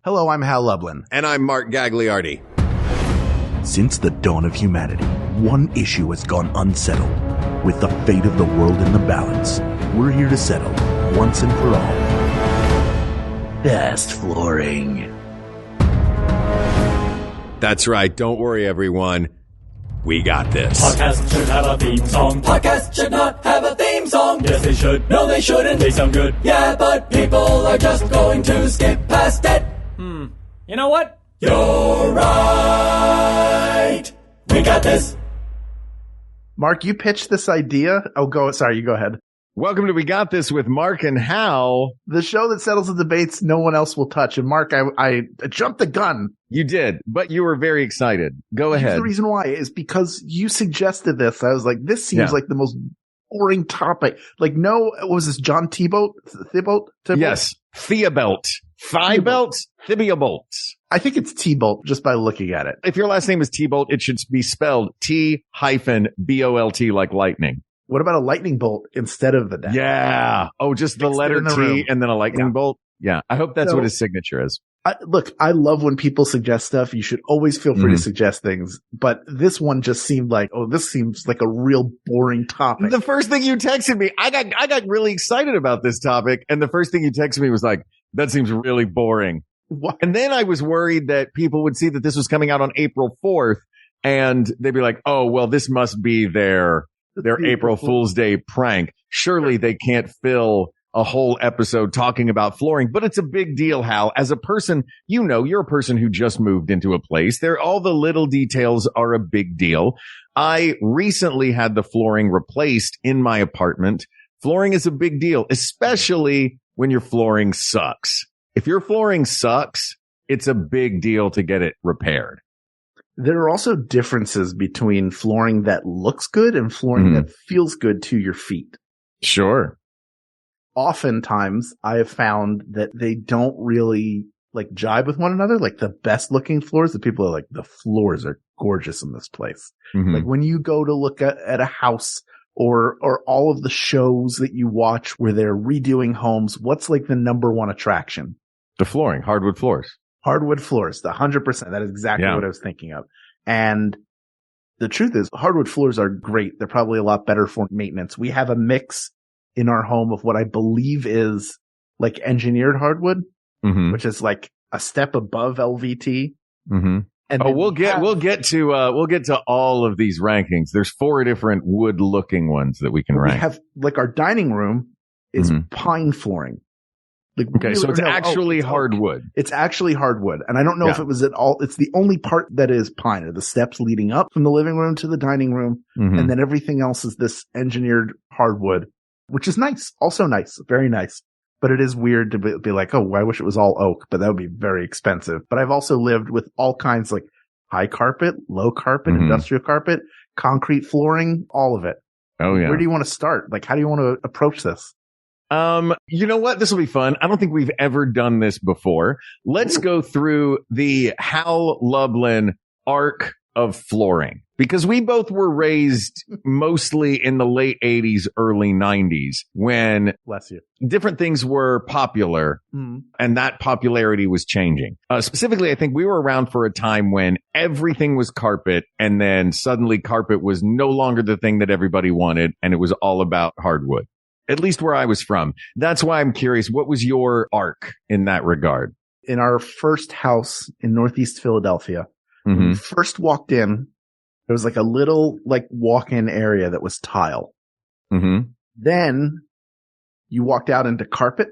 Hello, I'm Hal Lublin. And I'm Mark Gagliardi. Since the dawn of humanity, one issue has gone unsettled. With the fate of the world in the balance, we're here to settle, once and for all, fast flooring. That's right. Don't worry, everyone. We got this. Podcasts should have a theme song. Podcasts should not have a theme song. Yes, they should. No, they shouldn't. They sound good. Yeah, but people are just going to skip past it. You know what? You're right. We got this. Mark, you pitched this idea. Sorry, you go ahead. Welcome to We Got This with Mark and Hal. The show that settles the debates no one else will touch. And Mark, I jumped the gun. You did, but you were very excited. Go ahead. The reason why is because you suggested this. I was like, this seems like the most boring topic. Like, no, what was this, John Thibault? Yes. Theobald. Thibault? Thibault. I think it's T-Bolt just by looking at it. If your last name is T-Bolt, it should be spelled T-B-O-L-T like lightning. What about a lightning bolt instead of the dash? Yeah. Oh, just the letter T and then a lightning bolt? Yeah. I hope that's what his signature is. Look, I love when people suggest stuff. You should always feel free to suggest things. But this one just seemed like, this seems like a real boring topic. The first thing you texted me, I got really excited about this topic. And the first thing you texted me was like, that seems really boring. What? And then I was worried that people would see that this was coming out on April 4th and they'd be like, oh, well, this must be their April Fool's Day prank. Surely they can't fill a whole episode talking about flooring, but it's a big deal, Hal. As a person, you're a person who just moved into a place. All the little details are a big deal. I recently had the flooring replaced in my apartment. Flooring is a big deal, especially when your flooring sucks. If your flooring sucks, it's a big deal to get it repaired. There are also differences between flooring that looks good and flooring that feels good to your feet. Sure. Oftentimes, I have found that they don't really jibe with one another. Like the best looking floors, the people are like, the floors are gorgeous in this place. Like when you go to look at a house or all of the shows that you watch where they're redoing homes, what's like the number one attraction? The flooring, hardwood floors. Hardwood floors, the 100%. That is exactly what I was thinking of. And the truth is, hardwood floors are great. They're probably a lot better for maintenance. We have a mix in our home of what I believe is like engineered hardwood, which is like a step above LVT. And we'll get to all of these rankings. There's 4 different wood looking ones that we can rank. We have our dining room is pine flooring. So it's actually hardwood. It's actually hardwood. And I don't know if it was at all. It's the only part that is pine, are the steps leading up from the living room to the dining room. And then everything else is this engineered hardwood, which is nice. Also nice. Very nice. But it is weird to be like, oh, I wish it was all oak, but that would be very expensive. But I've also lived with all kinds like high carpet, low carpet, industrial carpet, concrete flooring, all of it. Oh, yeah. Where do you want to start? Like, how do you want to approach this? You know what? This will be fun. I don't think we've ever done this before. Let's go through the Hal Lublin arc of flooring, because we both were raised mostly in the late 80s, early 90s when bless you, different things were popular and that popularity was changing. Specifically, I think we were around for a time when everything was carpet and then suddenly carpet was no longer the thing that everybody wanted and it was all about hardwood. At least where I was from. That's why I'm curious. What was your arc in that regard? In our first house in Northeast Philadelphia, when we first walked in, there was like a little walk-in area that was tile. Then you walked out into carpet.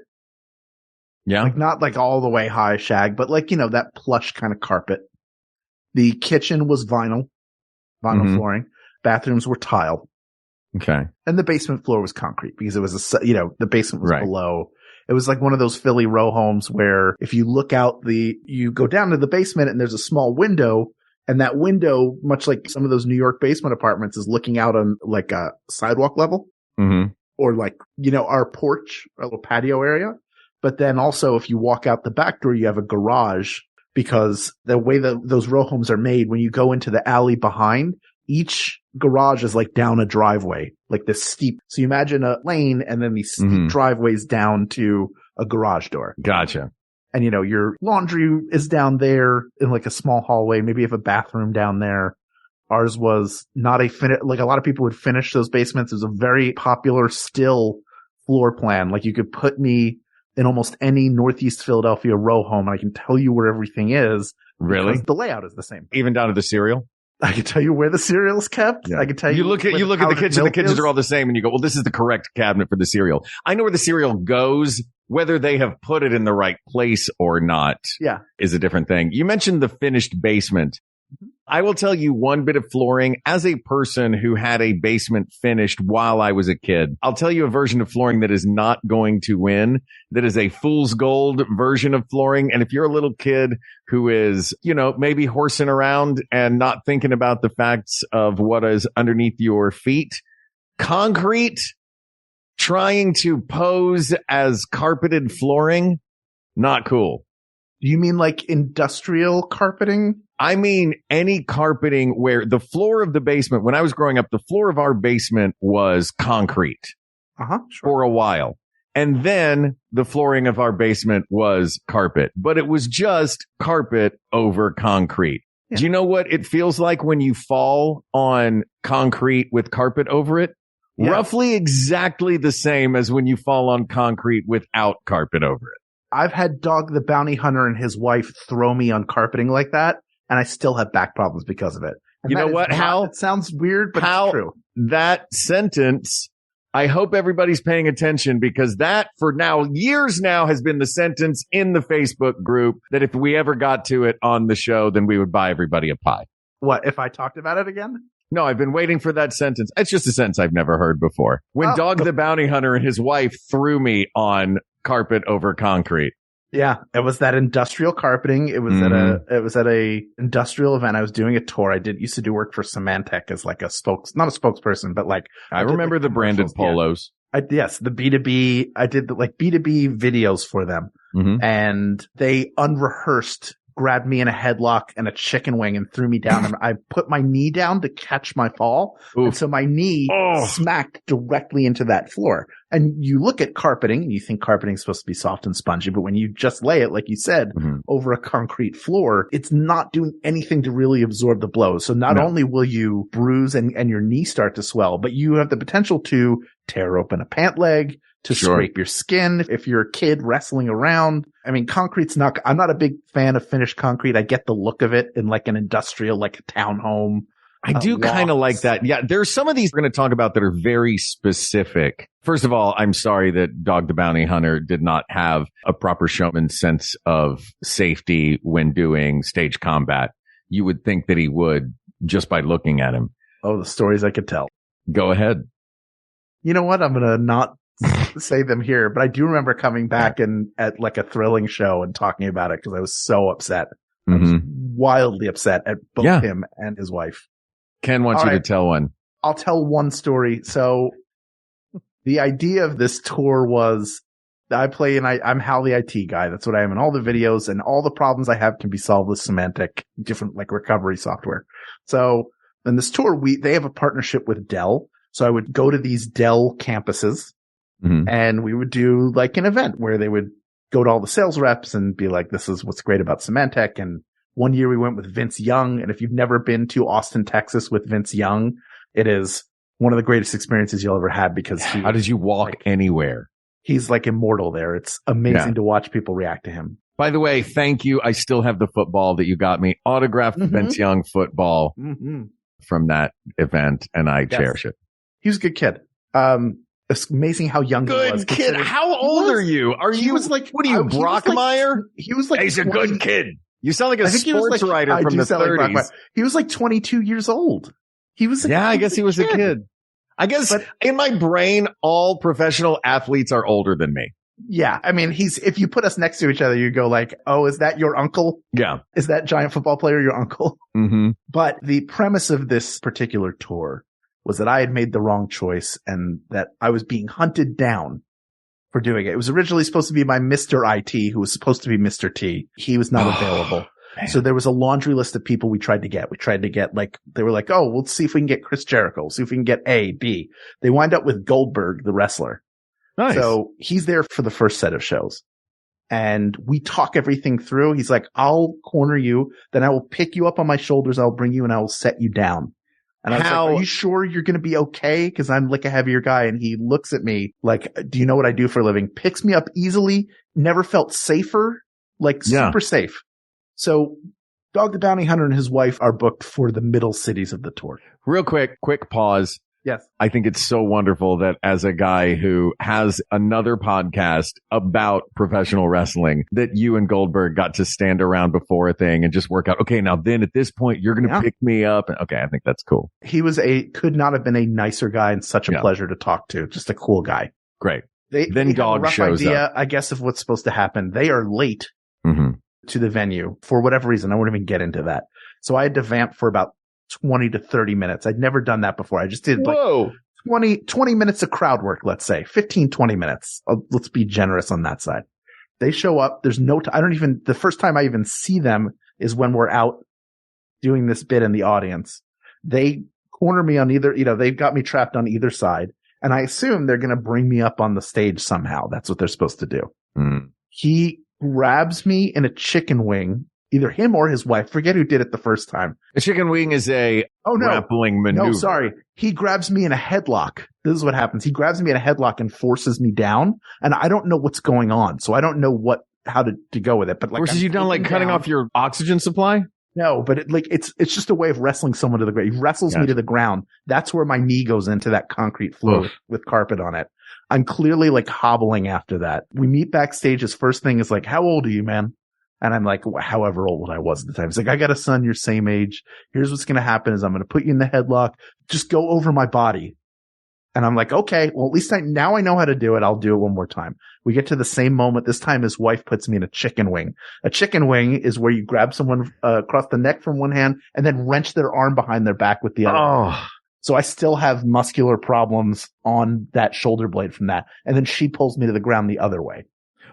Yeah. Not all the way high shag, but that plush kind of carpet. The kitchen was vinyl flooring. Bathrooms were tile. Okay. And the basement floor was concrete because it was the basement was below. It was like one of those Philly row homes where if you look out you go down to the basement and there's a small window, and that window, much like some of those New York basement apartments, is looking out on like a sidewalk level or our porch, our little patio area. But then also if you walk out the back door, you have a garage because the way those row homes are made, when you go into the alley behind, each garage is like down a driveway, like this steep. So you imagine a lane and then these steep driveways down to a garage door. Gotcha. and your laundry is down there in like a small hallway. Maybe you have a bathroom down there. Ours was not like a lot of people would finish those basements. It was a very popular still floor plan. Like you could put me in almost any Northeast Philadelphia row home, and I can tell you where everything is. Really? Because the layout is the same. Even down to the cereal? I can tell you where the cereal is kept. Yeah. I can tell you. You look at the kitchen. The kitchens are all the same, and you go, "Well, this is the correct cabinet for the cereal." I know where the cereal goes. Whether they have put it in the right place or not, is a different thing. You mentioned the finished basement. I will tell you one bit of flooring as a person who had a basement finished while I was a kid. I'll tell you a version of flooring that is not going to win. That is a fool's gold version of flooring. And if you're a little kid who is, maybe horsing around and not thinking about the facts of what is underneath your feet, concrete trying to pose as carpeted flooring, not cool. You mean like industrial carpeting? I mean, any carpeting where the floor of the basement, when I was growing up, the floor of our basement was concrete for a while. And then the flooring of our basement was carpet, but it was just carpet over concrete. Yeah. Do you know what it feels like when you fall on concrete with carpet over it? Yeah. Roughly exactly the same as when you fall on concrete without carpet over it. I've had Dog the Bounty Hunter and his wife throw me on carpeting like that, and I still have back problems because of it. And you know what? It sounds weird, but it's true. That sentence, I hope everybody's paying attention, because that for years now has been the sentence in the Facebook group that if we ever got to it on the show, then we would buy everybody a pie. What, if I talked about it again? No, I've been waiting for that sentence. It's just a sentence I've never heard before. When Dog the Bounty Hunter and his wife threw me on carpet over concrete. Yeah, it was that industrial carpeting. It was at a industrial event. I was doing a tour. I used to do work for Symantec as like not a spokesperson, but like I remember the branded polos. Yes, the B2B. I did B2B videos for them, and they unrehearsed grabbed me in a headlock and a chicken wing and threw me down. And I put my knee down to catch my fall. And so my knee smacked directly into that floor. And you look at carpeting and you think carpeting is supposed to be soft and spongy. But when you just lay it, like you said, over a concrete floor, it's not doing anything to really absorb the blows. So not only will you bruise and your knee start to swell, but you have the potential to tear open a pant leg, to scrape your skin if you're a kid wrestling around. I mean, I'm not a big fan of finished concrete. I get the look of it in like an industrial, like a townhome. I do kind of like that. Yeah, there's some of these we're going to talk about that are very specific. First of all, I'm sorry that Dog the Bounty Hunter did not have a proper showman's sense of safety when doing stage combat. You would think that he would just by looking at him. Oh, the stories I could tell. Go ahead. You know what? I'm going to not say them here, but I do remember coming back at like a thrilling show and talking about it because I was so upset. I was wildly upset at both him and his wife. Ken wants you to tell one. I'll tell one story. So the idea of this tour was I'm Hal the IT guy. That's what I am in all the videos, and all the problems I have can be solved with Symantec, different like recovery software. So in this tour, they have a partnership with Dell. So I would go to these Dell campuses and we would do like an event where they would go to all the sales reps and be like, this is what's great about Symantec. And one year we went with Vince Young. And if you've never been to Austin, Texas with Vince Young, it is one of the greatest experiences you'll ever have because how did you walk anywhere? He's like immortal there. It's amazing to watch people react to him. By the way, thank you. I still have the football that you got me. Autographed Vince Young football from that event, and I cherish it. He was a good kid. It's amazing how young he was. Good kid. How old are you? What are you, Brockmeyer? He was like, he's a good kid. You sound like a sports writer from the 30s. He was like 22 years old. He was I guess he was a kid. I guess in my brain, all professional athletes are older than me. Yeah. I mean, if you put us next to each other, you go like, oh, is that your uncle? Yeah. Is that giant football player your uncle? But the premise of this particular tour was that I had made the wrong choice and that I was being hunted down for doing it. It was originally supposed to be my Mr. IT, who was supposed to be Mr. T. He was not available. Man. So there was a laundry list of people we tried to get. They were like, oh, we'll see if we can get Chris Jericho. We'll see if we can get A, B. They wind up with Goldberg, the wrestler. Nice. So he's there for the first set of shows. and we talk everything through. He's like, I'll corner you, then I will pick you up on my shoulders, I'll bring you, and I will set you down. And I was like, are you sure you're going to be okay? Because I'm like a heavier guy. And he looks at me like, do you know what I do for a living? Picks me up easily. Never felt safer, like super safe. So Dog the Bounty Hunter and his wife are booked for the middle cities of the tour. Real quick pause. Yes. I think it's so wonderful that as a guy who has another podcast about professional wrestling, that you and Goldberg got to stand around before a thing and just work out, okay, now then at this point, you're going to pick me up. Okay, I think that's cool. He could not have been a nicer guy and such a pleasure to talk to. Just a cool guy. Great. Then Dog shows up. I guess, of what's supposed to happen. They are late to the venue for whatever reason. I won't even get into that. So I had to vamp for about 20 to 30 minutes. I'd never done that before. I just did like 20 minutes of crowd work, let's say 15, 20 minutes. Let's be generous on that side. They show up. There's no, the first time I even see them is when we're out doing this bit in the audience. They corner me on either, they've got me trapped on either side. And I assume they're going to bring me up on the stage somehow. That's what they're supposed to do. He grabs me in a chicken wing. Either him or his wife. Forget who did it the first time. A chicken wing is a grappling maneuver. No, sorry. He grabs me in a headlock. This is what happens. He grabs me in a headlock and forces me down. And I don't know what's going on. So I don't know how to go with it. But like, forces you down, like cutting off your oxygen supply? No, but it's just a way of wrestling someone to the ground. He wrestles me to the ground. That's where my knee goes into that concrete floor with carpet on it. I'm clearly like hobbling after that. We meet backstage. His first thing is like, how old are you, man? And I'm like, however old I was at the time. He's like, I got a son your same age. Here's what's going to happen is I'm going to put you in the headlock. Just go over my body. And I'm like, okay, well, at least now I know how to do it. I'll do it one more time. We get to the same moment. This time his wife puts me in a chicken wing. A chicken wing is where you grab someone across the neck from one hand and then wrench their arm behind their back with the other. So I still have muscular problems on that shoulder blade from that. And then she pulls me to the ground the other way.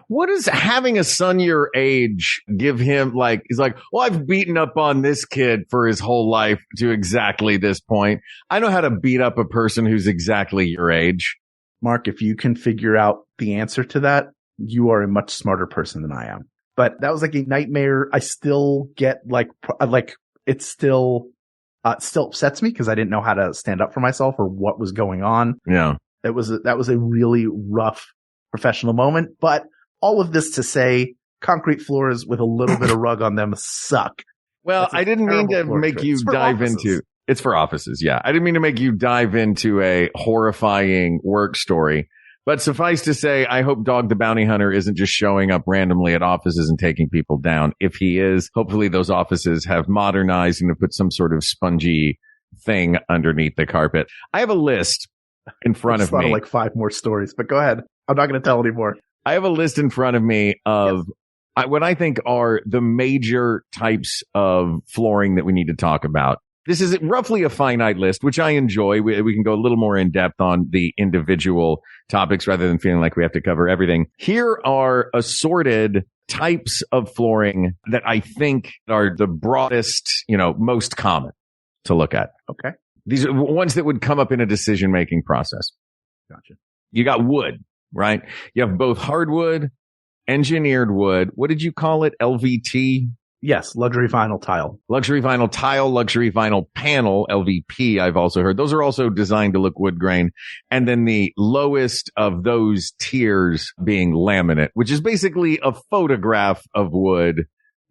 What does having a son your age give him? Like, he's like, well, I've beaten up on this kid for his whole life to exactly this point. I know how to beat up a person who's exactly your age. Mark, if you can figure out the answer to that, you are a much smarter person than I am. But that was like a nightmare. I still get it still upsets me because I didn't know how to stand up for myself or what was going on. Yeah. That was a really rough professional moment, but all of this to say, concrete floors with a little bit of rug on them suck. Well, I didn't mean to make you dive into. It's for offices, yeah. I didn't mean to make you dive into a horrifying work story. But suffice to say, I hope Dog the Bounty Hunter isn't just showing up randomly at offices and taking people down. If he is, hopefully those offices have modernized and have put some sort of spongy thing underneath the carpet. I have a list in front of me. Like 5 more stories, but go ahead. I'm not going to tell anymore. I have a list in front of me of what I think are the major types of flooring that we need to talk about. This is roughly a finite list, which I enjoy. We can go a little more in depth on the individual topics rather than feeling like we have to cover everything. Here are assorted types of flooring that I think are the broadest, most common to look at. Okay. These are ones that would come up in a decision-making process. Gotcha. You got wood. Right? You have both hardwood, engineered wood. What did you call it? LVT? Yes. Luxury vinyl tile. Luxury vinyl tile, luxury vinyl panel, LVP, I've also heard. Those are also designed to look wood grain. And then the lowest of those tiers being laminate, which is basically a photograph of wood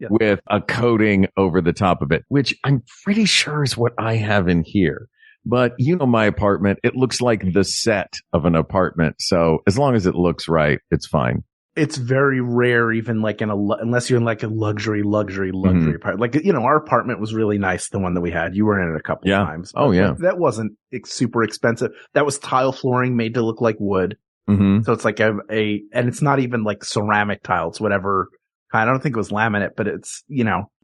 with a coating over the top of it, which I'm pretty sure is what I have in here. But my apartment, it looks like the set of an apartment. So as long as it looks right, it's fine. It's very rare, even like unless you're in like a luxury apartment. Like, our apartment was really nice. The one that we had, you were in it a couple of times. Oh yeah. That wasn't super expensive. That was tile flooring made to look like wood. Mm-hmm. So it's like and it's not even like ceramic tile. It's whatever kind. I don't think it was laminate, but it's,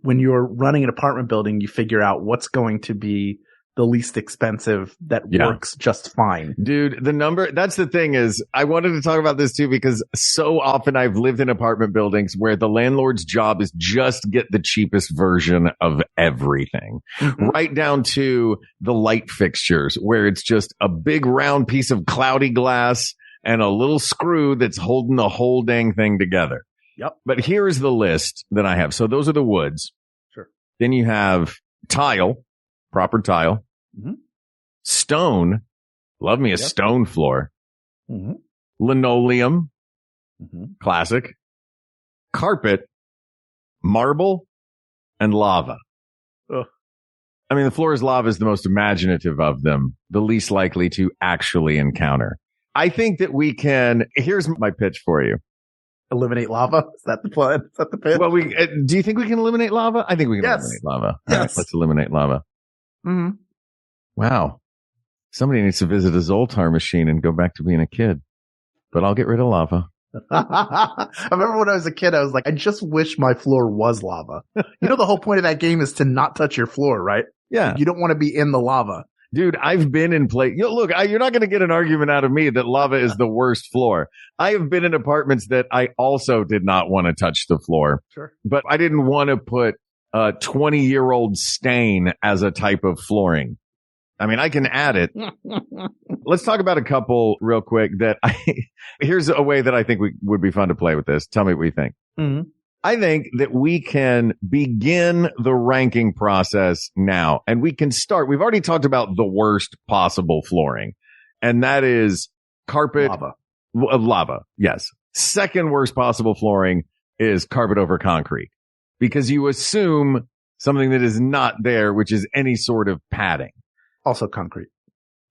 when you're running an apartment building, you figure out what's going to be the least expensive that works just fine. Dude, that's the thing is, I wanted to talk about this too, because so often I've lived in apartment buildings where the landlord's job is just get the cheapest version of everything, right down to the light fixtures, where it's just a big round piece of cloudy glass and a little screw that's holding the whole dang thing together. Yep. But here's the list that I have. So those are the woods. Sure. Then you have tile, proper tile, stone. Love me a stone floor. Linoleum, classic. Carpet, marble, and lava. Ugh. I mean, the floor is lava is the most imaginative of them, the least likely to actually encounter. I think that we can. Here's my pitch for you. Eliminate lava? Is that the plan? Is that the pitch? Well, do you think we can eliminate lava? I think we can eliminate lava. Yes. All right, let's eliminate lava. Wow. Somebody needs to visit a Zoltar machine and go back to being a kid. But I'll get rid of lava. I remember when I was a kid, I was like, I just wish my floor was lava. You know, the whole point of that game is to not touch your floor, right? Yeah. You don't want to be in the lava. Dude, I've been in look, you're not going to get an argument out of me that lava is the worst floor. I have been in apartments that I also did not want to touch the floor. Sure. But I didn't want to put a 20-year-old stain as a type of flooring. I mean, I can add it. Let's talk about a couple real quick here's a way that I think would be fun to play with this. Tell me what you think. I think that we can begin the ranking process now, and we can start. We've already talked about the worst possible flooring, and that is carpet. Lava. Yes. Second worst possible flooring is carpet over concrete, because you assume something that is not there, which is any sort of padding. Also concrete.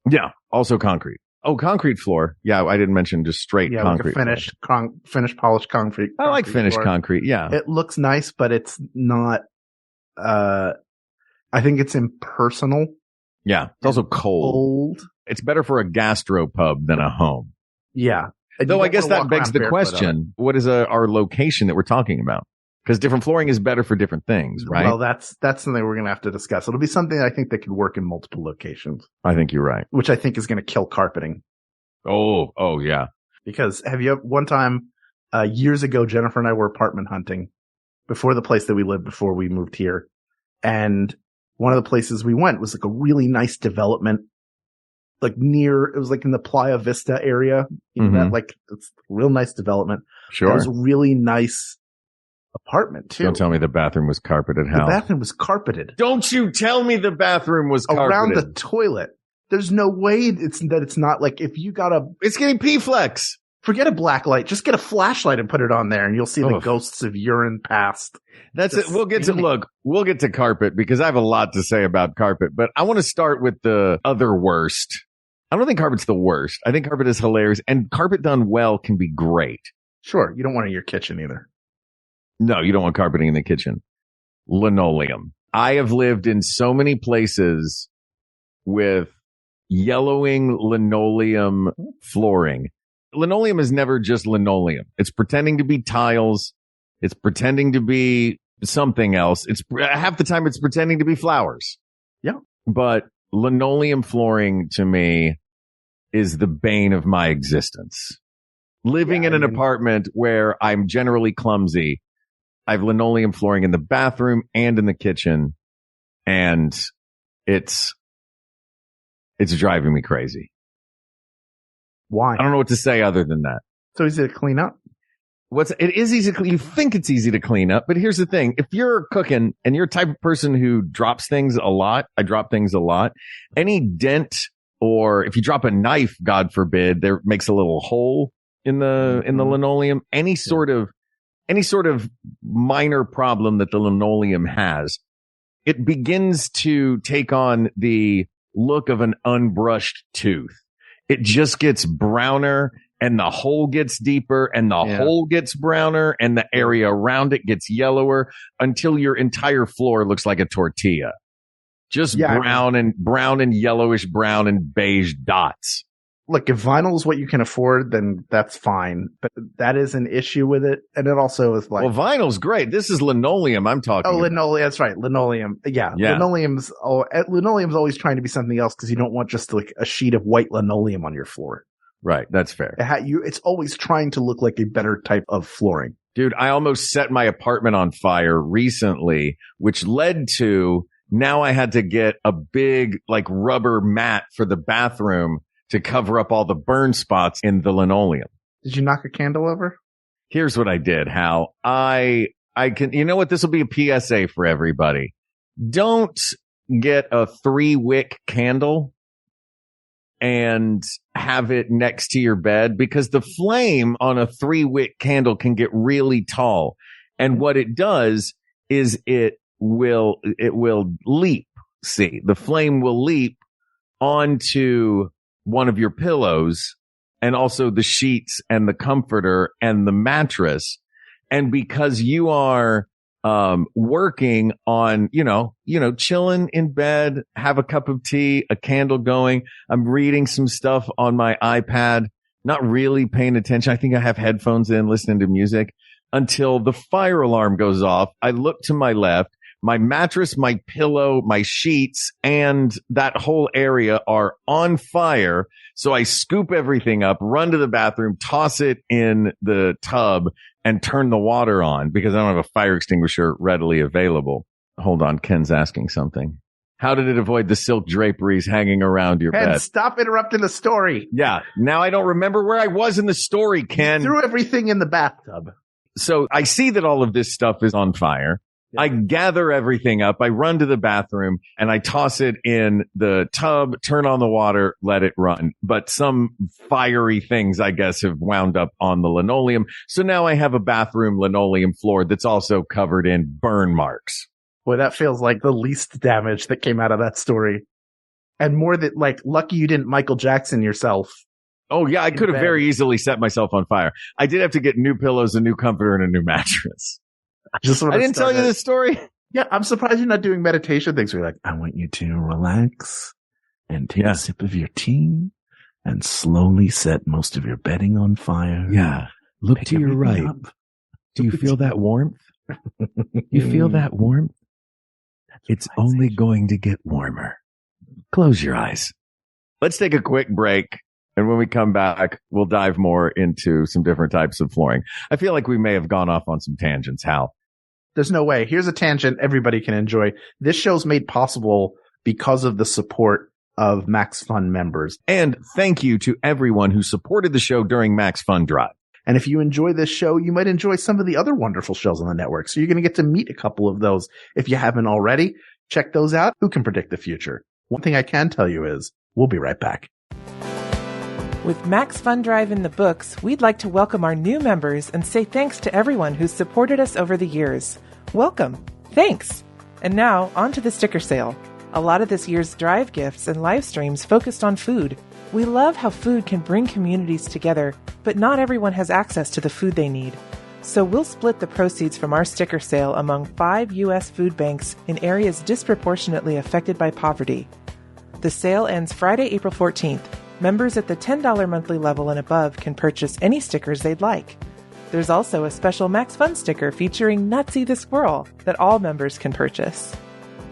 Yeah. Also concrete. Oh, concrete floor. Yeah. I didn't mention just straight concrete. Like a finished polished concrete. I like finished concrete. Yeah. It looks nice, but it's not, I think it's impersonal. Yeah. It's also cold. It's better for a gastropub than a home. Yeah. Though I guess that begs the question, what is our location that we're talking about? Because different flooring is better for different things, right? Well, that's something we're going to have to discuss. It'll be something I think that could work in multiple locations. I think you're right. Which I think is going to kill carpeting. Oh, yeah. Because one time, years ago, Jennifer and I were apartment hunting before the place that we lived before we moved here. And one of the places we went was like a really nice development, like it was like in the Playa Vista area. You know, that like, it's a real nice development. Sure. It was a really nice apartment too. Don't tell me the bathroom was carpeted, Hal. The bathroom was carpeted. Don't you tell me the bathroom was carpeted. Around the toilet. There's no way it's not like if you got it's getting P-Flex. Forget a black light. Just get a flashlight and put it on there and you'll see the ghosts of urine past. That's it. We'll get to carpet because I have a lot to say about carpet, but I want to start with the other worst. I don't think carpet's the worst. I think carpet is hilarious, and carpet done well can be great. Sure. You don't want it in your kitchen either. No, you don't want carpeting in the kitchen. Linoleum. I have lived in so many places with yellowing linoleum flooring. Linoleum is never just linoleum. It's pretending to be tiles. It's pretending to be something else. It's half the time it's pretending to be flowers. Yeah. But linoleum flooring to me is the bane of my existence. Living in an apartment where I'm generally clumsy, I have linoleum flooring in the bathroom and in the kitchen, and it's driving me crazy. Why? I don't know what to say other than that. So easy to clean up. It is easy to, you think it's easy to clean up, but here's the thing. If you're cooking and you're a type of person who drops things a lot, I drop things a lot, any dent, or if you drop a knife, God forbid, there makes a little hole in the linoleum, any sort of minor problem that the linoleum has, it begins to take on the look of an unbrushed tooth. It just gets browner, and the hole gets deeper, and the hole gets browner, and the area around it gets yellower until your entire floor looks like a tortilla. Just brown and yellowish brown and beige dots. Look, if vinyl is what you can afford, then that's fine. But that is an issue with it. And it also is like... Well, vinyl's great. This is linoleum I'm talking about. Linoleum. That's right. Linoleum. Yeah. Linoleum's always trying to be something else because you don't want just like a sheet of white linoleum on your floor. Right. That's fair. It's always trying to look like a better type of flooring. Dude, I almost set my apartment on fire recently, which led to now I had to get a big like rubber mat for the bathroom to cover up all the burn spots in the linoleum. Did you knock a candle over? Here's what I did, Hal. I can, you know what? This will be a PSA for everybody. Don't get a 3-wick candle and have it next to your bed, because the flame on a 3-wick candle can get really tall. And what it does is it will leap. See, the flame will leap onto one of your pillows and also the sheets and the comforter and the mattress. And because you are working on, chilling in bed, have a cup of tea, a candle going. I'm reading some stuff on my iPad, not really paying attention. I think I have headphones in, listening to music until the fire alarm goes off. I look to my left. My mattress, my pillow, my sheets, and that whole area are on fire. So I scoop everything up, run to the bathroom, toss it in the tub, and turn the water on because I don't have a fire extinguisher readily available. Hold on. Ken's asking something. How did it avoid the silk draperies hanging around your bed? Stop interrupting the story. Yeah. Now I don't remember where I was in the story, Ken. You threw everything in the bathtub. So I see that all of this stuff is on fire. I gather everything up. I run to the bathroom and I toss it in the tub, turn on the water, let it run. But some fiery things, I guess, have wound up on the linoleum. So now I have a bathroom linoleum floor that's also covered in burn marks. Boy, that feels like the least damage that came out of that story. And more that, lucky you didn't Michael Jackson yourself. Oh, yeah, I could have very easily set myself on fire. I did have to get new pillows, a new comforter, and a new mattress. I didn't tell you this story. Yeah, I'm surprised you're not doing meditation things where you're like, I want you to relax and take a sip of your tea and slowly set most of your bedding on fire. Yeah. Look to your right. Do you feel that warmth? You feel that warmth? It's only going to get warmer. Close your eyes. Let's take a quick break. And when we come back, we'll dive more into some different types of flooring. I feel like we may have gone off on some tangents, Hal. There's no way. Here's a tangent everybody can enjoy. This show's made possible because of the support of Max Fun members. And thank you to everyone who supported the show during Max Fun Drive. And if you enjoy this show, you might enjoy some of the other wonderful shows on the network. So you're going to get to meet a couple of those. If you haven't already, check those out. Who can predict the future? One thing I can tell you is we'll be right back. With Max Fun Drive in the books, we'd like to welcome our new members and say thanks to everyone who's supported us over the years. Welcome. Thanks. And now, on to the sticker sale. A lot of this year's Drive gifts and live streams focused on food. We love how food can bring communities together, but not everyone has access to the food they need. So we'll split the proceeds from our sticker sale among 5 U.S. food banks in areas disproportionately affected by poverty. The sale ends Friday, April 14th. Members at the $10 monthly level and above can purchase any stickers they'd like. There's also a special Max Fun sticker featuring Nutsy the Squirrel that all members can purchase.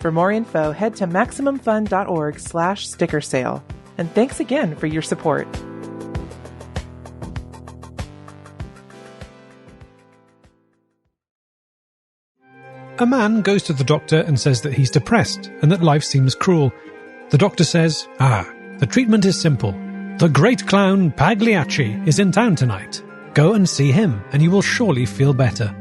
For more info, head to MaximumFun.org/sticker sale. And thanks again for your support. A man goes to the doctor and says that he's depressed and that life seems cruel. The doctor says, the treatment is simple. The great clown Pagliacci is in town tonight. Go and see him, and you will surely feel better.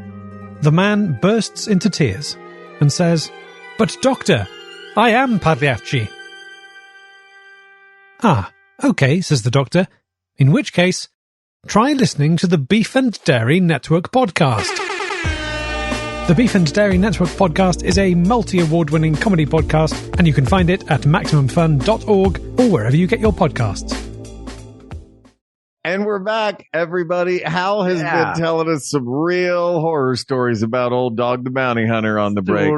The man bursts into tears and says, But doctor, I am Pagliacci. Okay, says the doctor. In which case, try listening to the Beef and Dairy Network podcast. The Beef and Dairy Network podcast is a multi-award-winning comedy podcast, and you can find it at MaximumFun.org or wherever you get your podcasts. And we're back, everybody. Hal has been telling us some real horror stories about old Dog the Bounty Hunter on the break.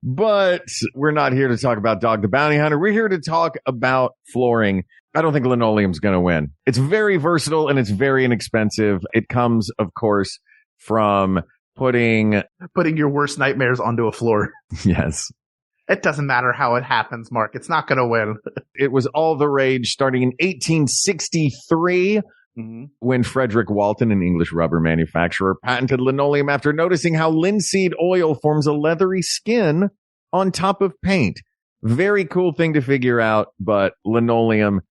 But we're not here to talk about Dog the Bounty Hunter. We're here to talk about flooring. I don't think linoleum's going to win. It's very versatile and it's very inexpensive. It comes, of course, from putting your worst nightmares onto a floor. Yes. It doesn't matter how it happens, Mark. It's not going to win. It was all the rage starting in 1863 when Frederick Walton, an English rubber manufacturer, patented linoleum after noticing how linseed oil forms a leathery skin on top of paint. Very cool thing to figure out, but linoleum,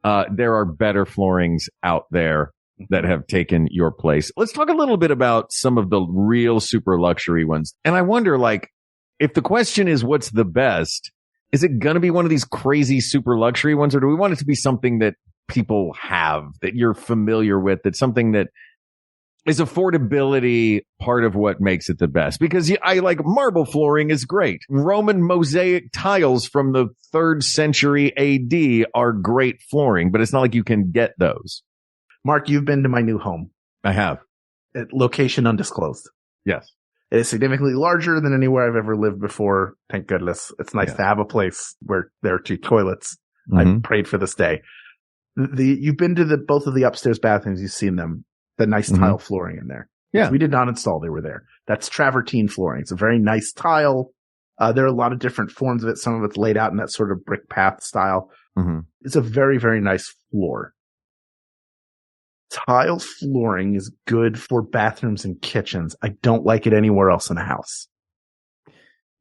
there are better floorings out there. that have taken your place. Let's talk a little bit about some of the real super luxury ones. And I wonder, like, if the question is what's the best, is it going to be one of these crazy super luxury ones, or do we want it to be something that people have, that you're familiar with, that's something that is affordability part of what makes it the best? Because I like marble flooring is great. Roman mosaic tiles from the 3rd century AD are great flooring, but it's not like you can get those. Mark, you've been to my new home. I have. Location undisclosed. Yes. It is significantly larger than anywhere I've ever lived before. Thank goodness. It's nice to have a place where there are 2 toilets. I prayed for this day. You've been to both of the upstairs bathrooms. You've seen them. The nice tile flooring in there. Yeah. We did not install. They were there. That's travertine flooring. It's a very nice tile. There are a lot of different forms of it. Some of it's laid out in that sort of brick path style. It's a very, very nice floor. Tile flooring is good for bathrooms and kitchens. I don't like it anywhere else in a house.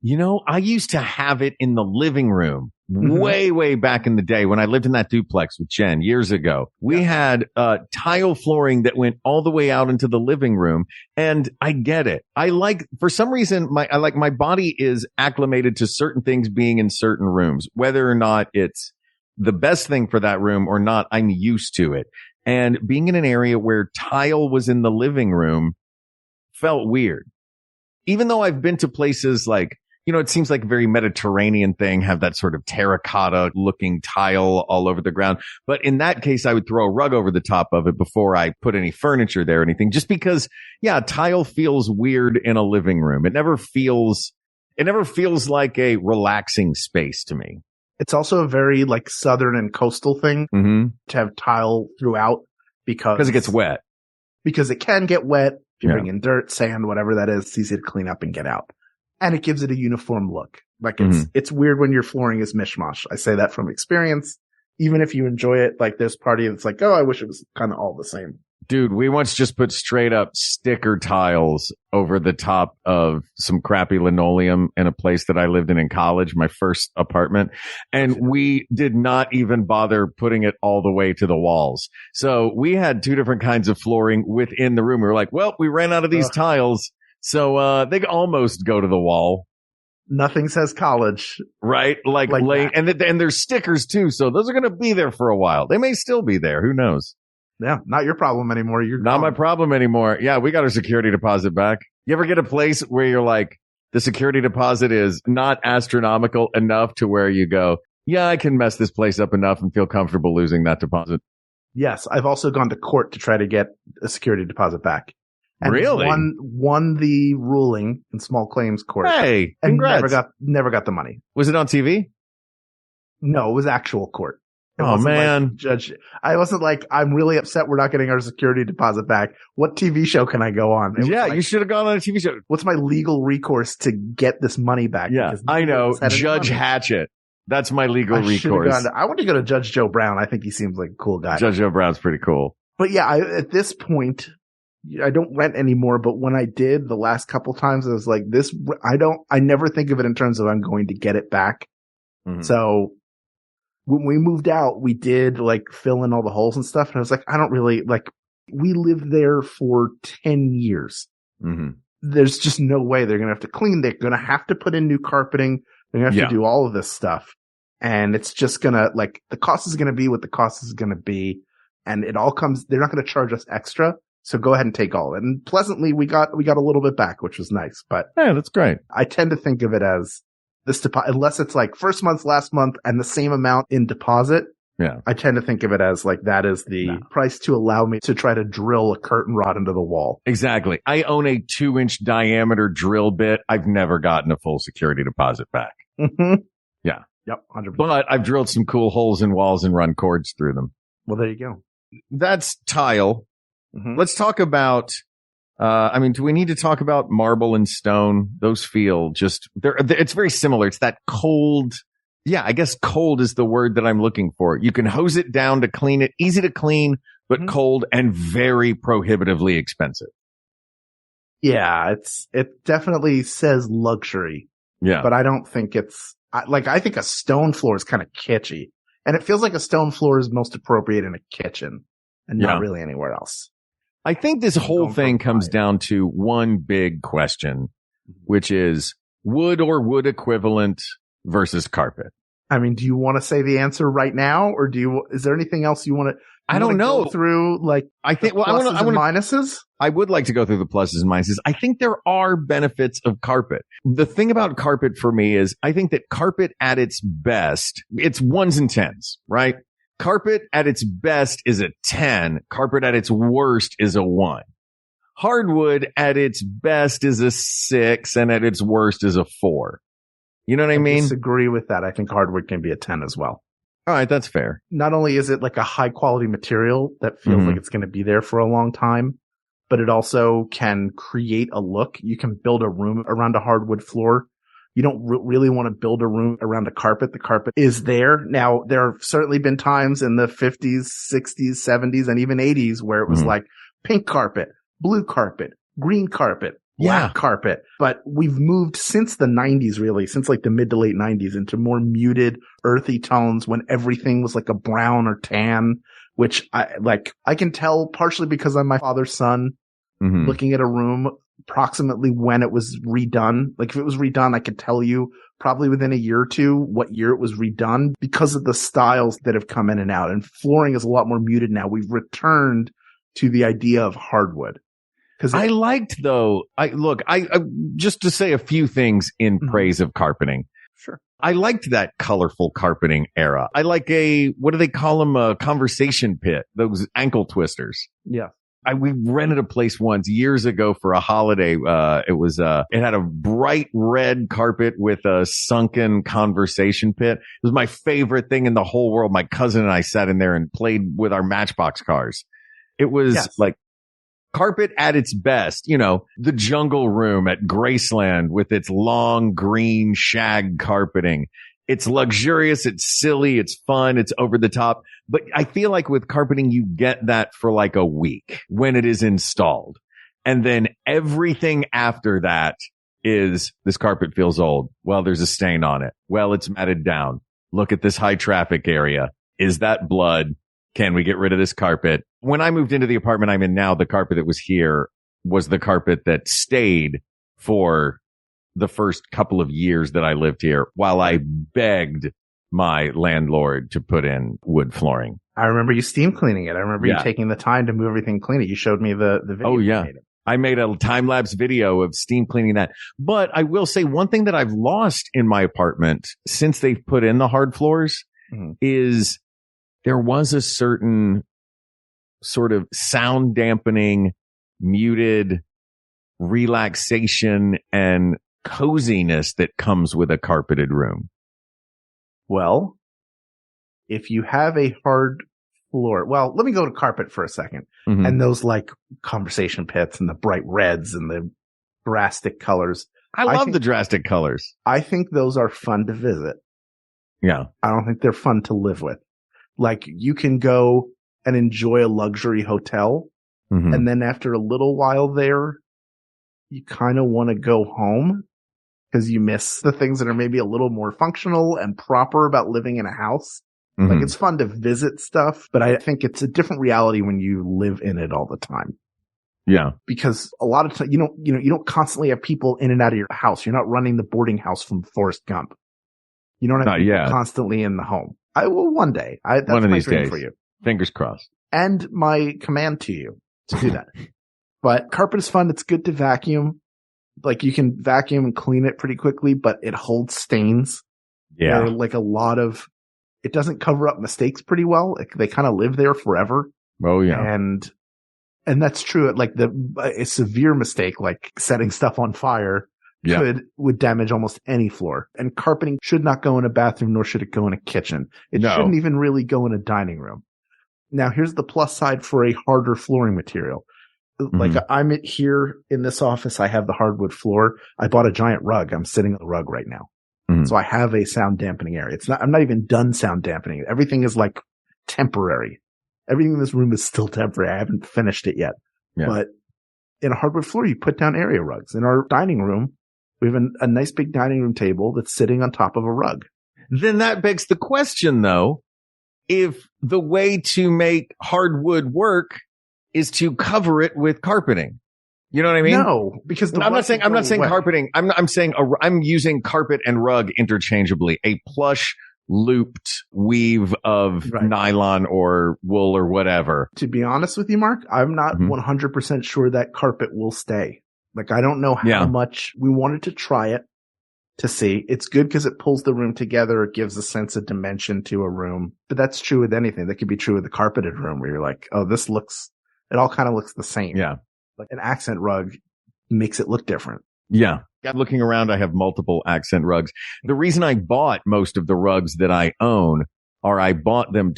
You know, I used to have it in the living room way back in the day when I lived in that duplex with Jen years ago. We had tile flooring that went all the way out into the living room. And I get it. I like, for some reason, my body is acclimated to certain things being in certain rooms, whether or not it's the best thing for that room or not. I'm used to it. And being in an area where tile was in the living room felt weird. Even though I've been to places like, you know, it seems like a very Mediterranean thing, have that sort of terracotta looking tile all over the ground. But in that case, I would throw a rug over the top of it before I put any furniture there or anything, just because, tile feels weird in a living room. It never feels like a relaxing space to me. It's also a very like southern and coastal thing to have tile throughout because it gets wet. Because it can get wet. If you bring in dirt, sand, whatever that is, it's easy to clean up and get out. And it gives it a uniform look. Like it's weird when your flooring is mishmash. I say that from experience. Even if you enjoy it, like there's part of you that's like, oh, I wish it was kind of all the same. Dude, we once just put straight up sticker tiles over the top of some crappy linoleum in a place that I lived in college, my first apartment. And we did not even bother putting it all the way to the walls. So we had 2 different kinds of flooring within the room. We were like, well, we ran out of these tiles. So, they almost go to the wall. Nothing says college. Right? Like and there's stickers too. So those are going to be there for a while. They may still be there. Who knows? Yeah. Not your problem anymore. Not my problem anymore. Yeah. We got our security deposit back. You ever get a place where you're like, the security deposit is not astronomical enough to where you go, yeah, I can mess this place up enough and feel comfortable losing that deposit? Yes. I've also gone to court to try to get a security deposit back. And really? Won the ruling in small claims court. Hey, and congrats. never got the money. Was it on TV? No, it was actual court. Oh man. Like, Judge, I wasn't like, I'm really upset we're not getting our security deposit back. What TV show can I go on? Yeah, you should have gone on a TV show. What's my legal recourse to get this money back? Yeah, I know. Judge Hatchett. That's my legal recourse. I want to go to Judge Joe Brown. I think he seems like a cool guy. Judge Joe Brown's pretty cool. But yeah, at this point, I don't rent anymore, but when I did the last couple times, I was like, I never think of it in terms of I'm going to get it back. So when we moved out, we did like fill in all the holes and stuff. And I was like, I don't really like, we lived there for 10 years. There's just no way they're going to have to clean. They're going to have to put in new carpeting. They're going to have to do all of this stuff. And it's just going to like, the cost is going to be what the cost is going to be. And it all comes, they're not going to charge us extra. So go ahead and take all of it. And pleasantly, we got a little bit back, which was nice. But yeah, that's great. I tend to think of it as this deposit, unless it's like first month, last month, and the same amount in deposit. Yeah. I tend to think of it as like that is the price to allow me to try to drill a curtain rod into the wall. Exactly. I own a 2-inch diameter drill bit. I've never gotten a full security deposit back. Yeah. Yep. 100%. But I've drilled some cool holes in walls and run cords through them. Well, there you go. That's tile. Let's talk about, do we need to talk about marble and stone? Those feel it's very similar. It's that cold. Yeah, I guess cold is the word that I'm looking for. You can hose it down to clean it. Easy to clean, but cold and very prohibitively expensive. Yeah, it definitely says luxury. Yeah. But I don't think I think a stone floor is kind of kitschy. And it feels like a stone floor is most appropriate in a kitchen and not really anywhere else. I think this whole thing comes down to one big question, which is wood or wood equivalent versus carpet. I mean, do you want to say the answer right now, or is there anything else you want to? I don't know. Go through like I think I want to minuses. I would like to go through the pluses and minuses. I think there are benefits of carpet. The thing about carpet for me is I think that carpet at its best, it's 1s and 10s, right? Carpet at its best is a 10. Carpet at its worst is a 1. Hardwood at its best is a 6, and at its worst is a 4. You know what I mean? I disagree with that. I think hardwood can be a 10 as well. All right, that's fair. Not only is it like a high quality material that feels like it's going to be there for a long time, but it also can create a look. You can build a room around a hardwood floor. You don't really want to build a room around a carpet. The carpet is there. Now, there have certainly been times in the 50s, 60s, 70s, and even 80s where it was like pink carpet, blue carpet, green carpet, black carpet. But we've moved since the 90s, really, since like the mid to late 90s into more muted, earthy tones when everything was like a brown or tan, which I can tell partially because I'm my father's son looking at a room approximately when it was redone. Like if it was redone, I could tell you probably within a year or two what year it was redone because of the styles that have come in and out. And flooring is a lot more muted now. We've returned to the idea of hardwood. I liked though. I just to say a few things in praise of carpeting. Sure. I liked that colorful carpeting era. I like what do they call them? A conversation pit, those ankle twisters. Yeah. We rented a place once years ago for a holiday. It had a bright red carpet with a sunken conversation pit. It was my favorite thing in the whole world. My cousin and I sat in there and played with our Matchbox cars. It was like carpet at its best, the jungle room at Graceland with its long green shag carpeting. It's luxurious. It's silly. It's fun. It's over the top. But I feel like with carpeting, you get that for like a week when it is installed. And then everything after that is this carpet feels old. Well, there's a stain on it. Well, it's matted down. Look at this high traffic area. Is that blood? Can we get rid of this carpet? When I moved into the apartment I'm in now, the carpet that was here was the carpet that stayed for the first couple of years that I lived here while I begged my landlord to put in wood flooring. I remember you steam cleaning it. I remember you taking the time to move everything clean it. You showed me the video. Oh, yeah. I made a time-lapse video of steam cleaning that. But I will say one thing that I've lost in my apartment since they've put in the hard floors is there was a certain sort of sound dampening, muted relaxation and coziness that comes with a carpeted room. Well, if you have a hard floor, well, let me go to carpet for a second. And those like conversation pits and the bright reds and the drastic colors. I love the drastic colors. I think those are fun to visit. Yeah. I don't think they're fun to live with. Like you can go and enjoy a luxury hotel. And then after a little while there, you kind of want to go home because you miss the things that are maybe a little more functional and proper about living in a house. Like it's fun to visit stuff, but I think it's a different reality when you live in it all the time. Yeah. Because a lot of times, you don't constantly have people in and out of your house. You're not running the boarding house from Forrest Gump. You don't have people constantly in the home. I will one day. That's one of my these dream days. for you. Fingers crossed. And my command to you to do that. But carpet is fun. It's good to vacuum. Like you can vacuum and clean it pretty quickly, but it holds stains. Yeah. There are like it doesn't cover up mistakes pretty well. They kind of live there forever. Oh yeah. And that's true. Like a severe mistake, like setting stuff on fire would damage almost any floor. And carpeting should not go in a bathroom, nor should it go in a kitchen. It shouldn't even really go in a dining room. Now here's the plus side for a harder flooring material. Like I'm here in this office. I have the hardwood floor. I bought a giant rug. I'm sitting on the rug right now. So I have a sound dampening area. I'm not even done sound dampening. Everything is like temporary. Everything in this room is still temporary. I haven't finished it yet. Yeah. But in a hardwood floor, you put down area rugs. In our dining room, we have a nice big dining room table that's sitting on top of a rug. Then that begs the question though, if the way to make hardwood work is to cover it with carpeting. You know what I mean? No, because I'm not saying carpeting. I'm saying I'm using carpet and rug interchangeably. A plush looped weave of nylon or wool or whatever. To be honest with you, Mark, I'm not 100% sure that carpet will stay. Like, I don't know how much. We wanted to try it to see. It's good because it pulls the room together. It gives a sense of dimension to a room. But that's true with anything. That could be true with the carpeted room where you're like, oh, it all kind of looks the same. Yeah. Like an accent rug makes it look different. Yeah. Looking around, I have multiple accent rugs. The reason I bought most of the rugs that I own are I bought them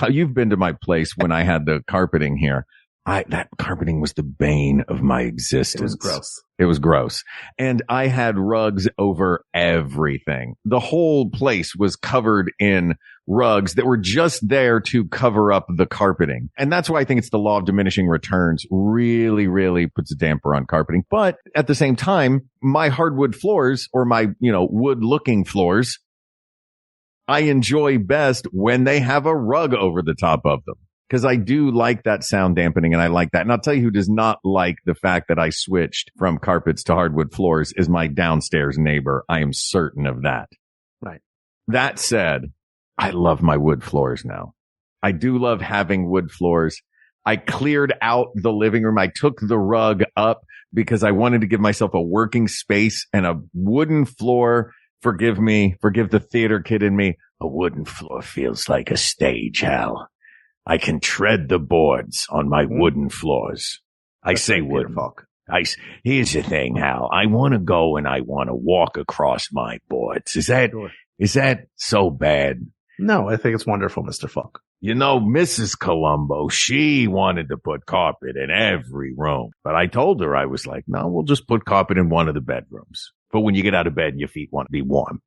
you've been to my place when I had the carpeting here. That carpeting was the bane of my existence. It was gross. It was gross. And I had rugs over everything. The whole place was covered in rugs that were just there to cover up the carpeting. And that's why I think it's the law of diminishing returns really, really puts a damper on carpeting. But at the same time, my hardwood floors or my, wood looking floors, I enjoy best when they have a rug over the top of them. Because I do like that sound dampening and I like that. And I'll tell you who does not like the fact that I switched from carpets to hardwood floors is my downstairs neighbor. I am certain of that. Right. That said, I love my wood floors now. I do love having wood floors. I cleared out the living room. I took the rug up because I wanted to give myself a working space and a wooden floor. Forgive the theater kid in me. A wooden floor feels like a stage, Hal. I can tread the boards on my wooden floors. I say wooden. Here's the thing, Hal. I want to go and I want to walk across my boards. Is that so bad? No, I think it's wonderful, Mr. Falk. Mrs. Columbo, she wanted to put carpet in every room. But I told her, I was like, no, we'll just put carpet in one of the bedrooms. But when you get out of bed, your feet want to be warm.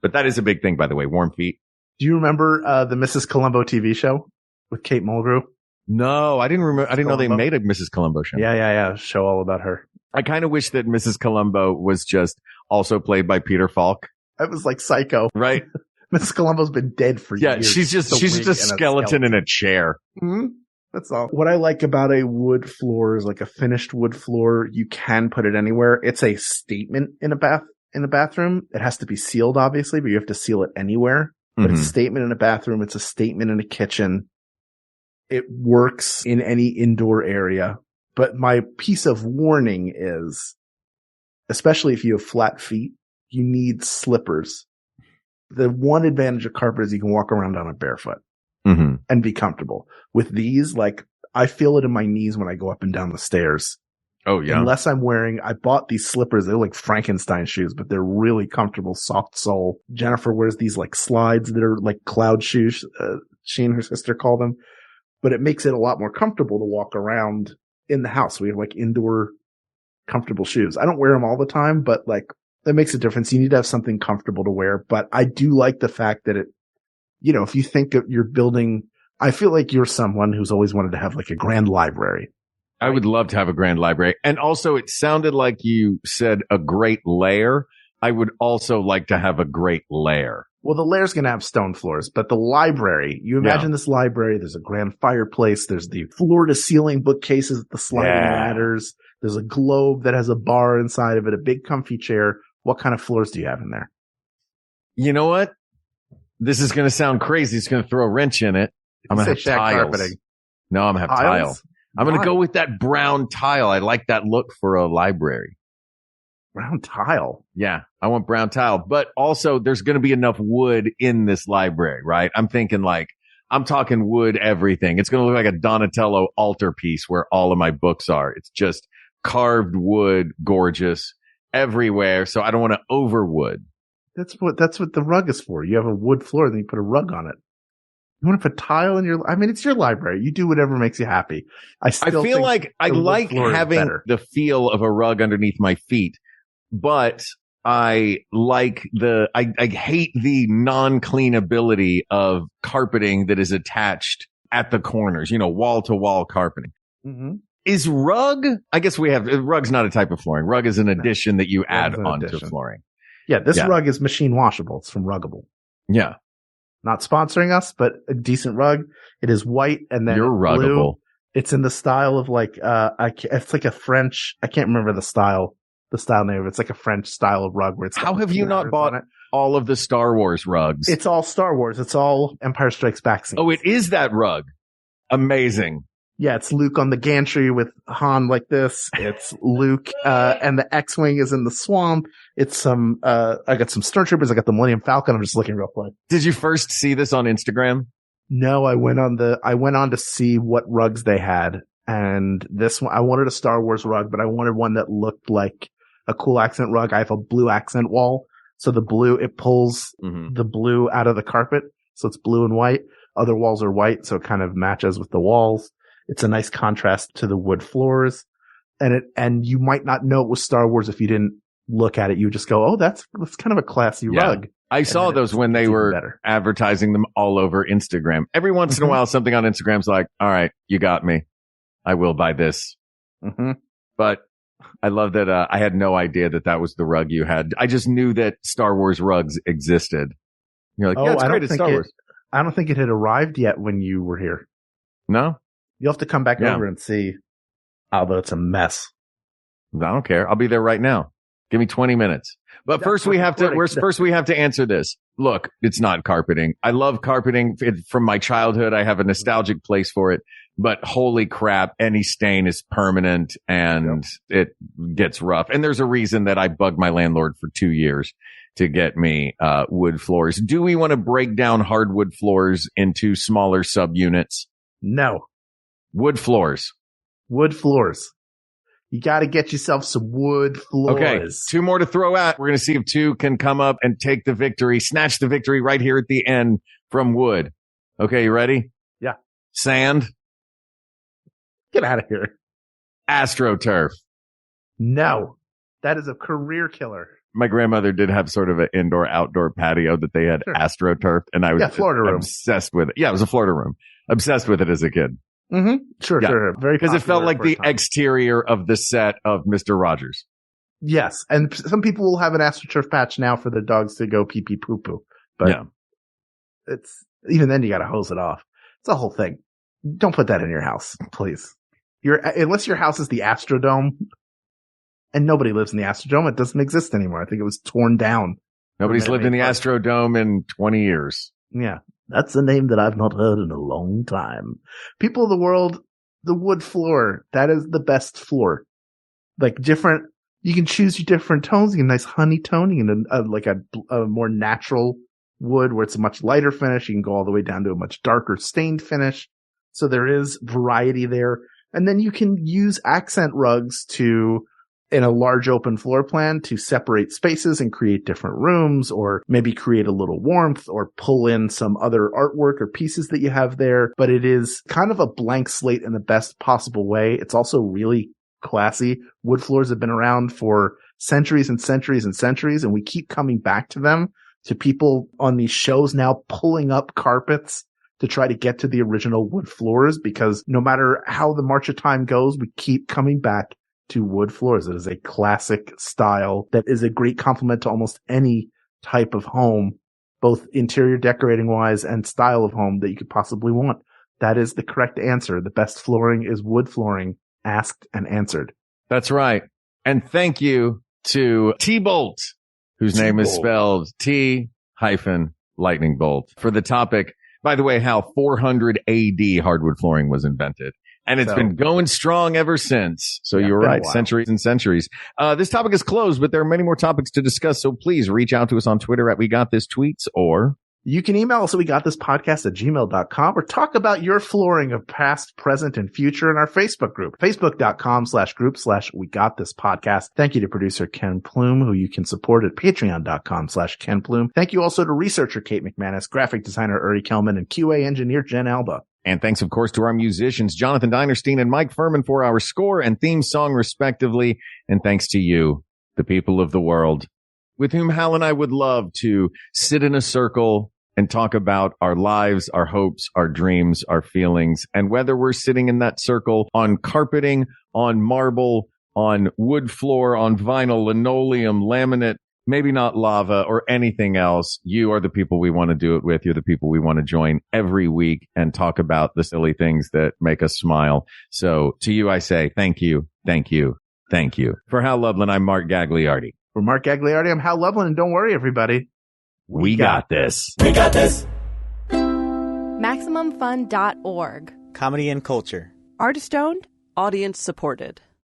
But that is a big thing, by the way, warm feet. Do you remember the Mrs. Columbo TV show? With Kate Mulgrew? No, I didn't remember. I didn't know they made a Mrs. Columbo show. Yeah. Show all about her. I kind of wish that Mrs. Columbo was just also played by Peter Falk. That was like Psycho. Right? Mrs. Columbo's been dead for years. Yeah, she's just a skeleton in a chair. Mm-hmm. That's all. What I like about a wood floor is like a finished wood floor. You can put it anywhere. It's a statement in a bathroom. It has to be sealed, obviously, but you have to seal it anywhere. But it's a statement in a bathroom. It's a statement in a kitchen. It works in any indoor area. But my piece of warning is, especially if you have flat feet, you need slippers. The one advantage of carpet is you can walk around on it barefoot and be comfortable. With these, like, I feel it in my knees when I go up and down the stairs. Oh, yeah. Unless I bought these slippers. They're like Frankenstein shoes, but they're really comfortable, soft sole. Jennifer wears these like slides that are like cloud shoes. She and her sister call them. But it makes it a lot more comfortable to walk around in the house. We have like indoor comfortable shoes. I don't wear them all the time, but like that makes a difference. You need to have something comfortable to wear. But I do like the fact that if you think of you're building, I feel like you're someone who's always wanted to have like a grand library. I would love to have a grand library. And also it sounded like you said a great lair. I would also like to have a great lair. Well, the lair's going to have stone floors, but the library, you imagine this library, there's a grand fireplace, there's the floor to ceiling bookcases with the sliding ladders, there's a globe that has a bar inside of it, a big comfy chair. What kind of floors do you have in there? You know what? This is going to sound crazy. It's going to throw a wrench in it. I'm going to have tiles. Carpeting. No, I'm going to have tile. I'm going to go with that brown tile. I like that look for a library. Brown tile. Yeah, I want brown tile. But also there's going to be enough wood in this library, right? I'm talking wood everything. It's going to look like a Donatello altarpiece where all of my books are. It's just carved wood, gorgeous everywhere. So I don't want to overwood. That's what the rug is for. You have a wood floor, then you put a rug on it. You want to put tile in it's your library. You do whatever makes you happy. I feel like I like having the feel of a rug underneath my feet. But I like I hate the non-cleanability of carpeting that is attached at the corners, wall to wall carpeting. Mm-hmm. Is rug? I guess rug's not a type of flooring. Rug is an addition that you add onto flooring. Yeah. This rug is machine washable. It's from Ruggable. Yeah. Not sponsoring us, but a decent rug. It is white and then You're Ruggable. It's in the style of like, it's like a French, I can't remember the style name of it. It's like a French style of rug where it's. How have you not bought all of the Star Wars rugs? It's all Star Wars. It's all Empire Strikes Back scenes. Oh, it is that rug. Amazing. Yeah, it's Luke on the gantry with Han like this. It's Luke, and the X-Wing is in the swamp. It's some, I got some Stormtroopers. I got the Millennium Falcon. I'm just looking real quick. Did you first see this on Instagram? No, I went on to see what rugs they had. And this one, I wanted a Star Wars rug, but I wanted one that looked like a cool accent rug. I have a blue accent wall. So the blue, it pulls the blue out of the carpet. So it's blue and white. Other walls are white. So it kind of matches with the walls. It's a nice contrast to the wood floors. And you might not know it was Star Wars if you didn't look at it. You just go, oh, that's kind of a classy rug. I saw those when they were advertising them all over Instagram. Every once in a while, something on Instagram's like, all right, you got me. I will buy this. But I love that I had no idea that was the rug you had. I just knew that Star Wars rugs existed. You're like, yeah, it's great. It's Star Wars. I don't think it had arrived yet when you were here. No? You'll have to come back over and see. Although it's a mess. I don't care. I'll be there right now. Give me 20 minutes. But first we have to answer this. Look, it's not carpeting. I love carpeting from my childhood. I have a nostalgic place for it, but holy crap, any stain is permanent and it gets rough. And there's a reason that I bugged my landlord for 2 years to get me, wood floors. Do we want to break down hardwood floors into smaller subunits? No. Wood floors. Wood floors. You got to get yourself some wood floors. Okay, 2 more to throw out. We're going to see if 2 can come up and take the victory, snatch the victory right here at the end from wood. Okay, you ready? Yeah. Sand. Get out of here. AstroTurf. No. That is a career killer. My grandmother did have sort of an indoor-outdoor patio that they had AstroTurf, and I was Florida room. Obsessed with it. Yeah, it was a Florida room. Obsessed with it as a kid. Sure. Very because it felt like the exterior of the set of Mr. Rogers. Yes, and some people will have an AstroTurf patch now for their dogs to go pee pee poo poo. But it's even then you got to hose it off. It's a whole thing. Don't put that in your house, please. Unless your house is the Astrodome, and nobody lives in the Astrodome. It doesn't exist anymore. I think it was torn down. Nobody's lived in the Astrodome in 20 years. Yeah. That's a name that I've not heard in a long time. People of the world, the wood floor, that is the best floor. Like you can choose your different tones. You can nice honey tone. You can a more natural wood where it's a much lighter finish. You can go all the way down to a much darker stained finish. So there is variety there. And then you can use accent rugs in a large open floor plan to separate spaces and create different rooms, or maybe create a little warmth or pull in some other artwork or pieces that you have there. But it is kind of a blank slate in the best possible way. It's also really classy. Wood floors have been around for centuries and centuries and centuries, and we keep coming back to them, to people on these shows now pulling up carpets to try to get to the original wood floors, because no matter how the march of time goes, we keep coming back to wood floors. It is a classic style that is a great complement to almost any type of home, both interior decorating wise and style of home that you could possibly want. That is the correct answer. The best flooring is wood flooring, asked and answered. That's right. And thank you to T-Bolt, whose name is spelled T-lightning bolt, for the topic. By the way, how 400 AD hardwood flooring was invented. And it's been going strong ever since. So you're right. Centuries and centuries. This topic is closed, but there are many more topics to discuss. So please reach out to us on Twitter at We Got This Tweets, or you can email us at wegotThisPodcast@gmail.com, or talk about your flooring of past, present, and future in our Facebook group, facebook.com/group/WeGotThisPodcast. Thank you to producer Ken Plume, who you can support at patreon.com/Ken Plume. Thank you also to researcher Kate McManus, graphic designer Uri Kelman, and QA engineer Jen Alba. And thanks, of course, to our musicians, Jonathan Dinerstein and Mike Furman, for our score and theme song, respectively. And thanks to you, the people of the world, with whom Hal and I would love to sit in a circle and talk about our lives, our hopes, our dreams, our feelings, and whether we're sitting in that circle on carpeting, on marble, on wood floor, on vinyl, linoleum, laminate, maybe not lava or anything else. You are the people we want to do it with. You're the people we want to join every week and talk about the silly things that make us smile. So to you, I say thank you, thank you, thank you. For Hal Lublin, I'm Mark Gagliardi. For Mark Gagliardi, I'm Hal Lublin, and don't worry, everybody. We got this. We got this. MaximumFun.org. Comedy and culture. Artist owned. Audience supported.